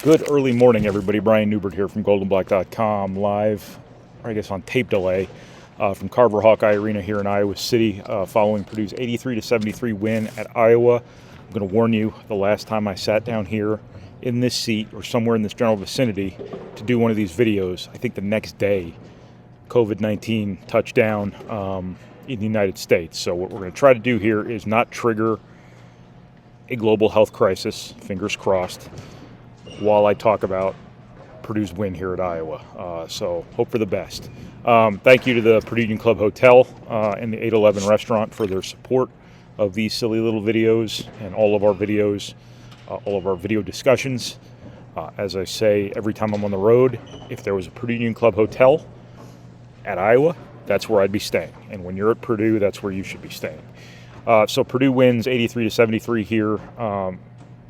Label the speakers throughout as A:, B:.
A: Good early morning, everybody. Brian Neubert here from goldenblack.com, live, or I guess on tape delay, from Carver Hawkeye Arena here in Iowa City, following Purdue's 83-73 win at Iowa. I'm going to warn you, the last time I sat down here in this seat or somewhere in this general vicinity to do one of these videos, I think the next day, COVID-19 touched down in the United States. So what we're going to try to do here is not trigger a global health crisis, fingers crossed, while I talk about Purdue's win here at Iowa. So hope for the best. Thank you to the Purdue Union Club Hotel and the 811 restaurant for their support of these silly little videos and all of our videos, all of our video discussions. As I say every time I'm on the road, if there was a Purdue Union Club Hotel at Iowa, that's where I'd be staying. And when you're at Purdue, that's where you should be staying. So Purdue wins 83-73 here.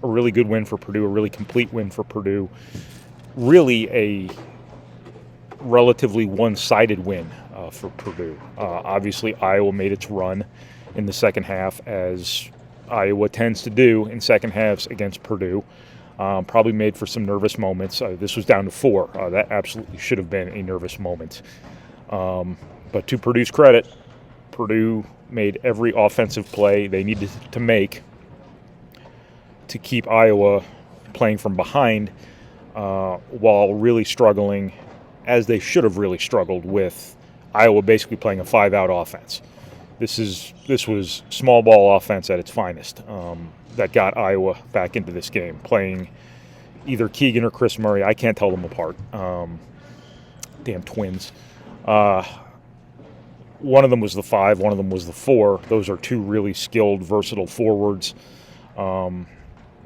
A: A really good win for Purdue, a really complete win for Purdue. Really a relatively one-sided win for Purdue. Obviously, Iowa made its run in the second half, as Iowa tends to do in second halves against Purdue. Probably made for some nervous moments. This was down to 4. That absolutely should have been a nervous moment. But to Purdue's credit, Purdue made every offensive play they needed to make to keep Iowa playing from behind while really struggling, as they should have really struggled, with Iowa basically playing a 5-out offense. This was small ball offense at its finest that got Iowa back into this game, playing either Keegan or Chris Murray. I can't tell them apart. Damn twins. One of them was the 5, one of them was the 4. Those are two really skilled, versatile forwards.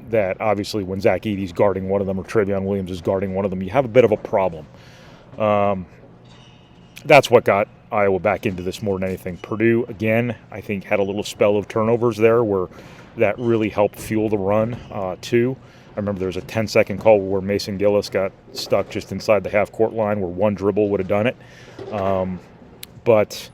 A: That obviously when Zach Eady's guarding one of them or Trevion Williams is guarding one of them, you have a bit of a problem. That's what got Iowa back into this more than anything. Purdue, again, I think had a little spell of turnovers there where that really helped fuel the run, too. I remember there was a 10-second call where Mason Gillis got stuck just inside the half-court line where one dribble would have done it. But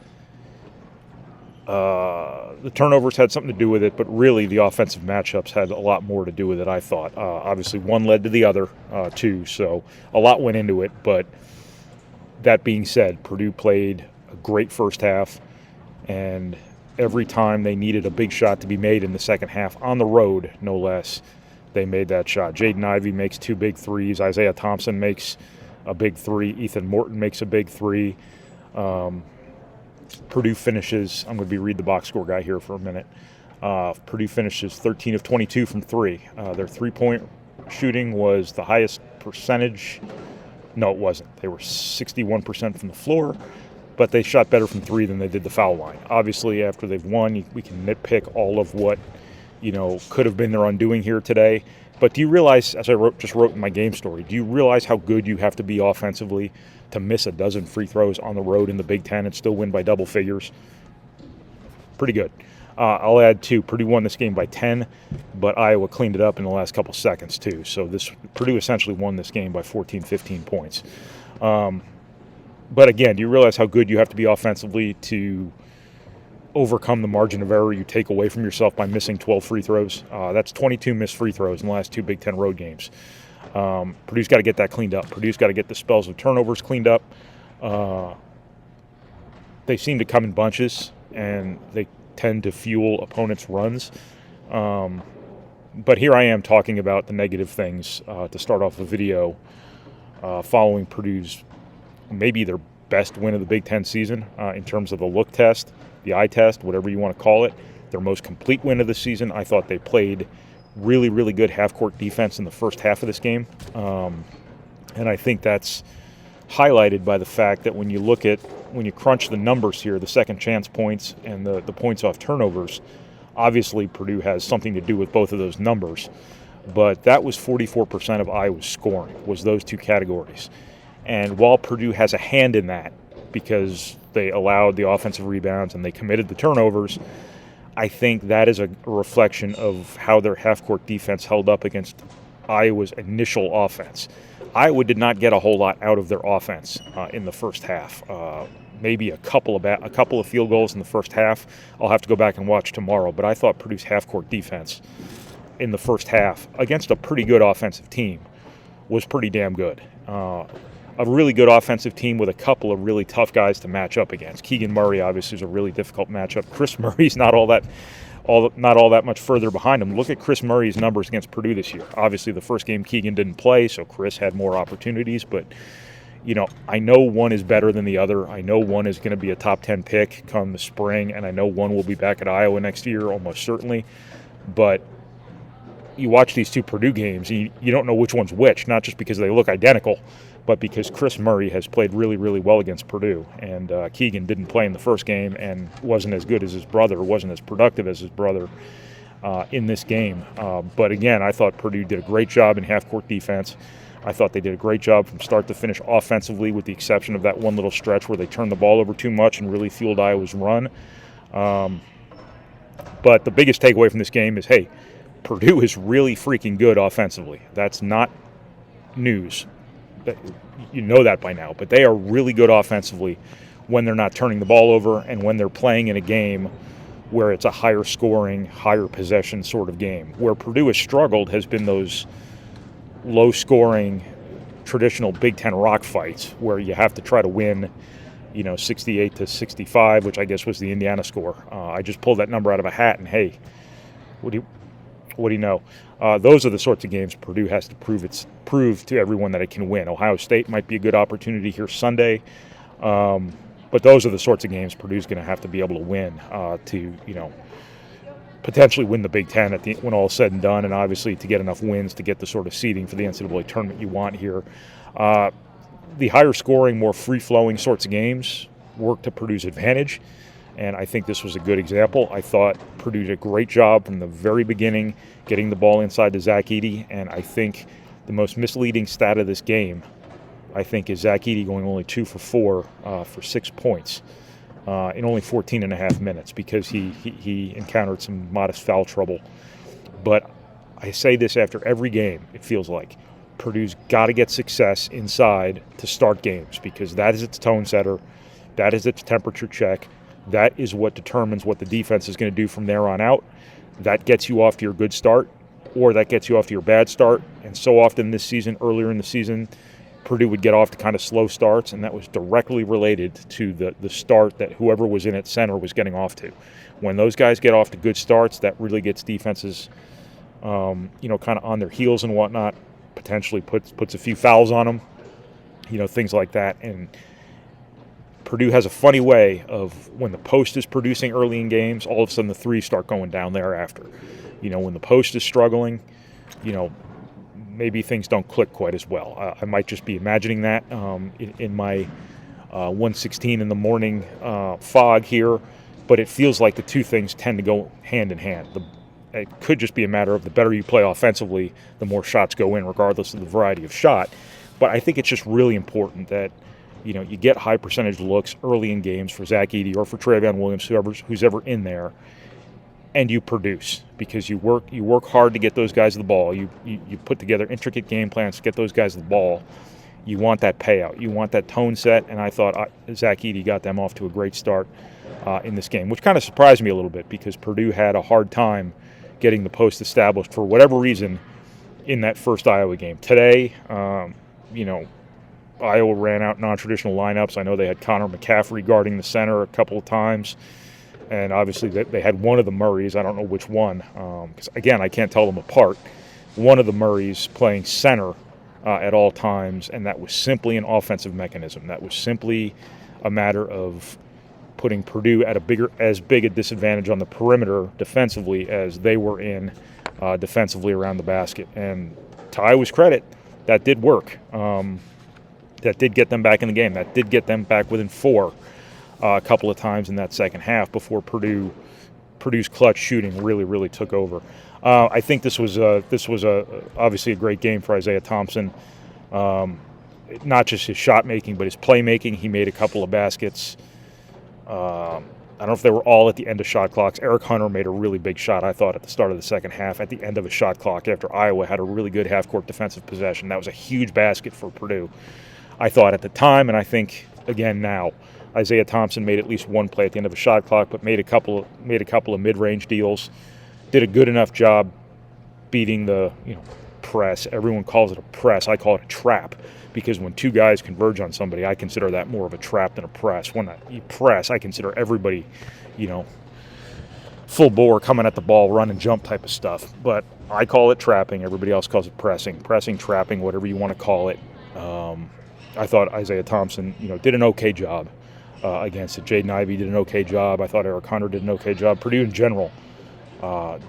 A: the turnovers had something to do with it, but really the offensive matchups had a lot more to do with it, I thought. Obviously, one led to the other, too, so a lot went into it. But that being said, Purdue played a great first half, and every time they needed a big shot to be made in the second half, on the road, no less, they made that shot. Jaden Ivey makes 2 big threes. Isaiah Thompson makes a big 3. Ethan Morton makes a big 3. Purdue finishes, I'm going to be read the box score guy here for a minute. Purdue finishes 13 of 22 from 3. Their three-point shooting was the highest percentage. No, it wasn't. They were 61% from the floor, but they shot better from 3 than they did the foul line. Obviously, after they've won, we can nitpick all of what could have been their undoing here today. But do you realize, as I just wrote in my game story, do you realize how good you have to be offensively to miss a dozen free throws on the road in the Big Ten and still win by double figures? Pretty good. I'll add, too, Purdue won this game by 10, but Iowa cleaned it up in the last couple seconds, too. So Purdue essentially won this game by 14, 15 points. But again, do you realize how good you have to be offensively to overcome the margin of error you take away from yourself by missing 12 free throws? That's 22 missed free throws in the last 2 Big Ten road games. Purdue's got to get that cleaned up. Purdue's got to get the spells of turnovers cleaned up. They seem to come in bunches, and they tend to fuel opponents' runs. But here I am talking about the negative things to start off the video following Purdue's maybe their best win of the Big Ten season in terms of the look test, the eye test, whatever you want to call it. Their most complete win of the season. I thought they played really, really good half-court defense in the first half of this game. And I think that's highlighted by the fact that when you crunch the numbers here, the second chance points and the points off turnovers, obviously Purdue has something to do with both of those numbers. But that was 44% of Iowa's scoring, was those 2 categories. And while Purdue has a hand in that because they allowed the offensive rebounds and they committed the turnovers, I think that is a reflection of how their half-court defense held up against Iowa's initial offense. Iowa did not get a whole lot out of their offense in the first half. Maybe a couple of field goals in the first half. I'll have to go back and watch tomorrow. But I thought Purdue's half-court defense in the first half against a pretty good offensive team was pretty damn good. A really good offensive team with a couple of really tough guys to match up against. Keegan Murray obviously is a really difficult matchup. Chris Murray's not all that much further behind him. Look at Chris Murray's numbers against Purdue this year. Obviously, the first game Keegan didn't play, so Chris had more opportunities. But I know one is better than the other. I know one is going to be a top 10 pick come the spring, and I know one will be back at Iowa next year, almost certainly. But you watch these two Purdue games, you don't know which one's which, not just because they look identical, but because Chris Murray has played really, really well against Purdue. And Keegan didn't play in the first game and wasn't as good as his brother, wasn't as productive as his brother in this game. But again, I thought Purdue did a great job in half-court defense. I thought they did a great job from start to finish offensively, with the exception of that one little stretch where they turned the ball over too much and really fueled Iowa's run. But the biggest takeaway from this game is, hey, Purdue is really freaking good offensively. That's not news. You know that by now. But they are really good offensively when they're not turning the ball over and when they're playing in a game where it's a higher scoring, higher possession sort of game. Where Purdue has struggled has been those low-scoring, traditional Big Ten rock fights where you have to try to win, 68-65, which I guess was the Indiana score. I just pulled that number out of a hat, and hey, what do you know? Those are the sorts of games Purdue has to prove to everyone that it can win. Ohio State might be a good opportunity here Sunday, but those are the sorts of games Purdue's going to have to be able to win to potentially win the Big Ten when all is said and done, and obviously to get enough wins to get the sort of seeding for the NCAA tournament you want here. The higher scoring, more free-flowing sorts of games work to Purdue's advantage, and I think this was a good example. I thought Purdue did a great job from the very beginning getting the ball inside to Ross-Ade, and I think the most misleading stat of this game, I think, is Ross-Ade going only 2 for 4 for 6 points. In only 14 and a half minutes because he encountered some modest foul trouble. But I say this after every game, it feels like. Purdue's got to get success inside to start games because that is its tone setter, that is its temperature check, that is what determines what the defense is going to do from there on out. That gets you off to your good start or that gets you off to your bad start. And so often this season, earlier in the season, Purdue would get off to kind of slow starts, and that was directly related to the start that whoever was in at center was getting off to. When those guys get off to good starts, that really gets defenses, kind of on their heels and whatnot, potentially puts a few fouls on them, things like that. And Purdue has a funny way of when the post is producing early in games, all of a sudden the threes start going down thereafter. When the post is struggling, maybe things don't click quite as well. I might just be imagining that in my 1:16 in the morning fog here, but it feels like the two things tend to go hand in hand. It could just be a matter of the better you play offensively, the more shots go in, regardless of the variety of shot. But I think it's just really important that you get high percentage looks early in games for Ross-Ade or for Travion Williams, who's ever in there, and you produce because you work hard to get those guys the ball. You put together intricate game plans to get those guys the ball. You want that payout. You want that tone set, and I thought Ross-Ade got them off to a great start in this game, which kind of surprised me a little bit because Purdue had a hard time getting the post established for whatever reason in that first Iowa game. Today, Iowa ran out non-traditional lineups. I know they had Connor McCaffrey guarding the center a couple of times. And obviously they had one of the Murrays. I don't know which one, because, again, I can't tell them apart. One of the Murrays playing center at all times, and that was simply an offensive mechanism. That was simply a matter of putting Purdue at as big a disadvantage on the perimeter defensively as they were in defensively around the basket. And to Iowa's credit, that did work. That did get them back in the game. That did get them back within 4. A couple of times in that second half before Purdue's clutch shooting really, really took over. I think this was obviously a great game for Isaiah Thompson. Not just his shot making, but his playmaking. He made a couple of baskets. I don't know if they were all at the end of shot clocks. Eric Hunter made a really big shot, I thought, at the start of the second half, at the end of a shot clock after Iowa had a really good half-court defensive possession. That was a huge basket for Purdue, I thought at the time, and I think again now. Isaiah Thompson made at least one play at the end of a shot clock, but made a couple of mid-range deals. Did a good enough job beating the press. Everyone calls it a press. I call it a trap, because when two guys converge on somebody, I consider that more of a trap than a press. When you press, I consider everybody, full bore, coming at the ball, run and jump type of stuff. But I call it trapping. Everybody else calls it pressing, trapping, whatever you want to call it. I thought Isaiah Thompson, did an okay job against it. Jaden Ivey did an okay job. I thought Eric Hunter did an okay job. Purdue in general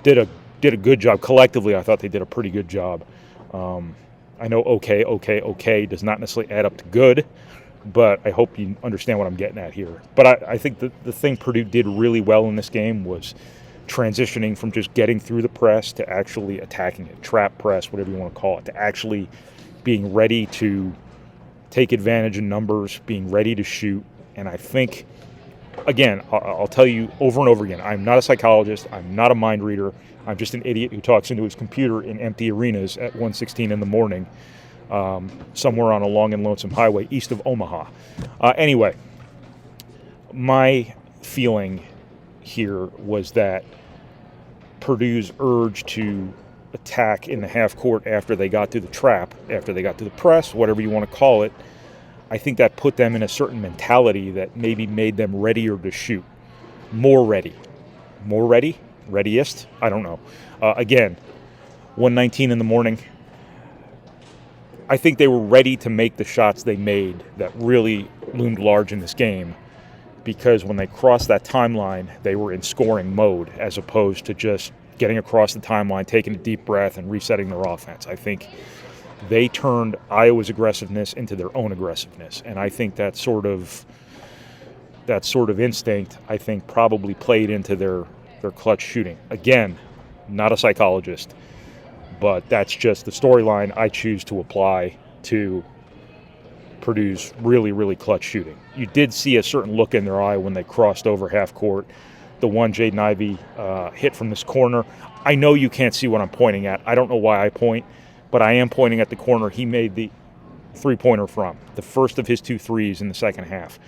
A: did a good job. Collectively, I thought they did a pretty good job. I know okay does not necessarily add up to good, but I hope you understand what I'm getting at here. But I think the thing Purdue did really well in this game was transitioning from just getting through the press to actually attacking it, trap press, whatever you want to call it, to actually being ready to take advantage in numbers, being ready to shoot. And I think, again, I'll tell you over and over again, I'm not a psychologist, I'm not a mind reader, I'm just an idiot who talks into his computer in empty arenas at 1:16 in the morning, somewhere on a long and lonesome highway east of Omaha. Anyway, my feeling here was that Purdue's urge to attack in the half court after they got through the trap, after they got through the press, whatever you want to call it, I think that put them in a certain mentality that maybe made them readier to shoot. More ready? Readiest? I don't know. Again, 1:19 in the morning. I think they were ready to make the shots they made that really loomed large in this game, because when they crossed that timeline, they were in scoring mode as opposed to just getting across the timeline, taking a deep breath, and resetting their offense. I think they turned Iowa's aggressiveness into their own aggressiveness, and I think that sort of instinct, I think, probably played into their clutch shooting. Again, not a psychologist, but that's just the storyline I choose to apply to Purdue's really, really clutch shooting. You did see a certain look in their eye when they crossed over half court. The one Jaden Ivey hit from this corner. I know you can't see what I'm pointing at. I don't know why I point, but I am pointing at the corner he made the three-pointer from, the first of his 2 threes in the second half.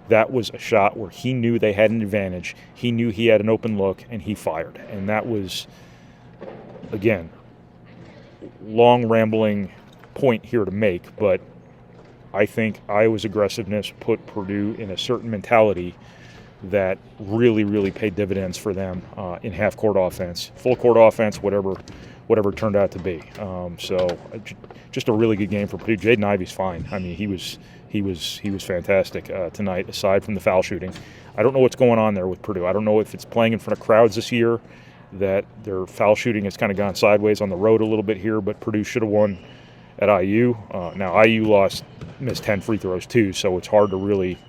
A: That was a shot where he knew they had an advantage. He knew he had an open look, and he fired. And that was, again, long rambling point here to make, but I think Iowa's aggressiveness put Purdue in a certain mentality that really, really paid dividends for them in half-court offense, full-court offense, whatever it turned out to be. So just a really good game for Purdue. Jaden Ivey's fine. I mean, he was fantastic tonight, aside from the foul shooting. I don't know what's going on there with Purdue. I don't know if it's playing in front of crowds this year, that their foul shooting has kind of gone sideways on the road a little bit here, but Purdue should have won at IU. Now, IU missed 10 free throws too, so it's hard to really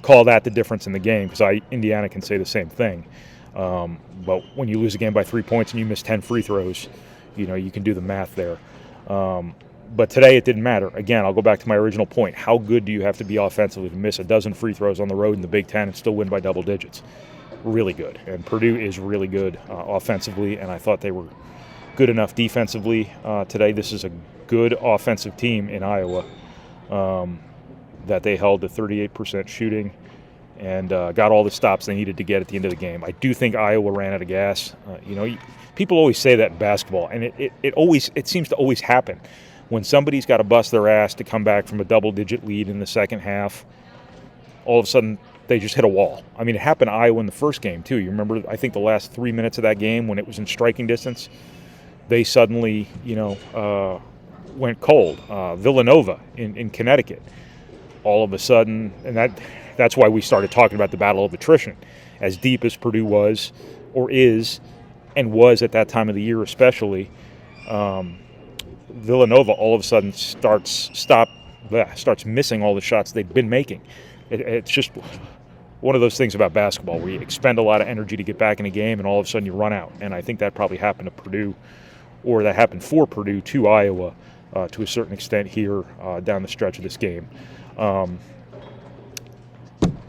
A: call that the difference in the game, because Indiana can say the same thing. But when you lose a game by 3 points and you miss 10 free throws, you can do the math there. But today it didn't matter. Again, I'll go back to my original point. How good do you have to be offensively to miss a dozen free throws on the road in the Big Ten and still win by double digits? Really good. And Purdue is really good offensively, and I thought they were good enough defensively today. This is a good offensive team in Iowa that they held to 38% shooting and got all the stops they needed to get at the end of the game. I do think Iowa ran out of gas. People always say that in basketball, and it seems to always happen. When somebody's got to bust their ass to come back from a double-digit lead in the second half, all of a sudden they just hit a wall. I mean, it happened to Iowa in the first game, too. You remember, I think, the last 3 minutes of that game when it was in striking distance, they suddenly, went cold. Villanova in Connecticut, all of a sudden, and that's why we started talking about the battle of attrition. As deep as Purdue was, or is, and was at that time of the year especially, Villanova all of a sudden starts missing all the shots they'd been making. It's just one of those things about basketball where you expend a lot of energy to get back in a game, and all of a sudden you run out. And I think that probably happened to Purdue, or that happened for Purdue to Iowa to a certain extent here down the stretch of this game.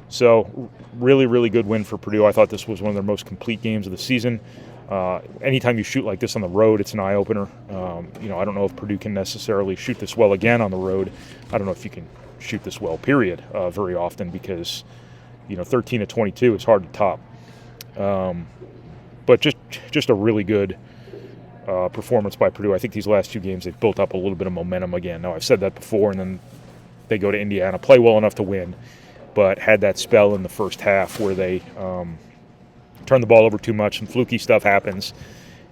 A: So really, really good win for Purdue. I thought this was one of their most complete games of the season. Anytime you shoot like this on the road, it's an eye-opener. I don't know if Purdue can necessarily shoot this well again on the road. I don't know if you can shoot this well, period, very often, because 13 of 22 is hard to top. But just a really good performance by Purdue. I think these last 2 games they've built up a little bit of momentum again. Now, I've said that before, and then they go to Indiana, play well enough to win, but had that spell in the first half where they turn the ball over too much, and fluky stuff happens,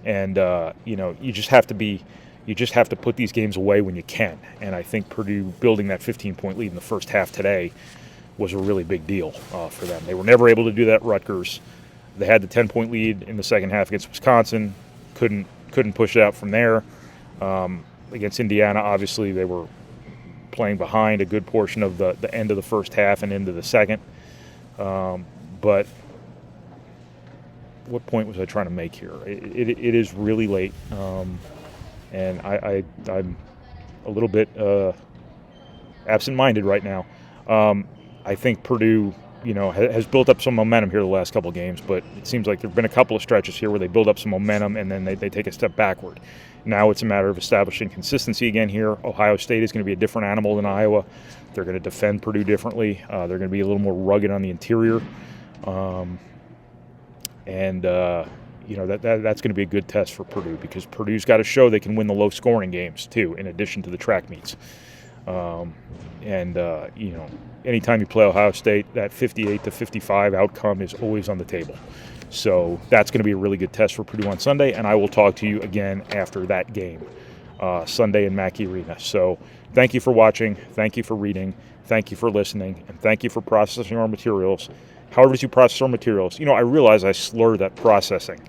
A: and you just have to put these games away when you can. And I think Purdue building that 15-point lead in the first half today was a really big deal for them. They were never able to do that at Rutgers. They had the 10-point lead in the second half against Wisconsin, couldn't push it out from there. Against Indiana, obviously they were playing behind a good portion of the end of the first half and into the second. But what point was I trying to make here? It is really late, and I'm a little bit absent-minded right now. I think Purdue, has built up some momentum here the last couple of games, but it seems like there have been a couple of stretches here where they build up some momentum and then they take a step backward. Now it's a matter of establishing consistency again here. Ohio State is going to be a different animal than Iowa. They're going to defend Purdue differently. They're going to be a little more rugged on the interior. That's going to be a good test for Purdue, because Purdue's got to show they can win the low-scoring games too, in addition to the track meets. Anytime you play Ohio State, that 58-55 outcome is always on the table. So that's going to be a really good test for Purdue on Sunday, and I will talk to you again after that game, Sunday in Mackey Arena. So thank you for watching, thank you for reading, thank you for listening, and thank you for processing our materials. However you process our materials, I realize I slur that processing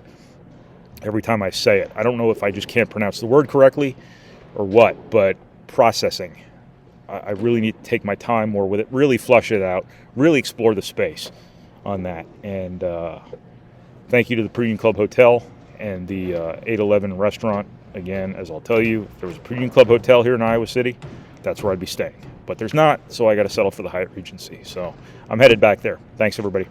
A: every time I say it. I don't know if I just can't pronounce the word correctly or what, but processing. I really need to take my time more with it, really flush it out, really explore the space on that. And thank you to the Purdue Club Hotel and the 811 restaurant. Again, as I'll tell you, if there was a Purdue Club Hotel here in Iowa City, that's where I'd be staying. But there's not, so I got to settle for the Hyatt Regency. So I'm headed back there. Thanks, everybody.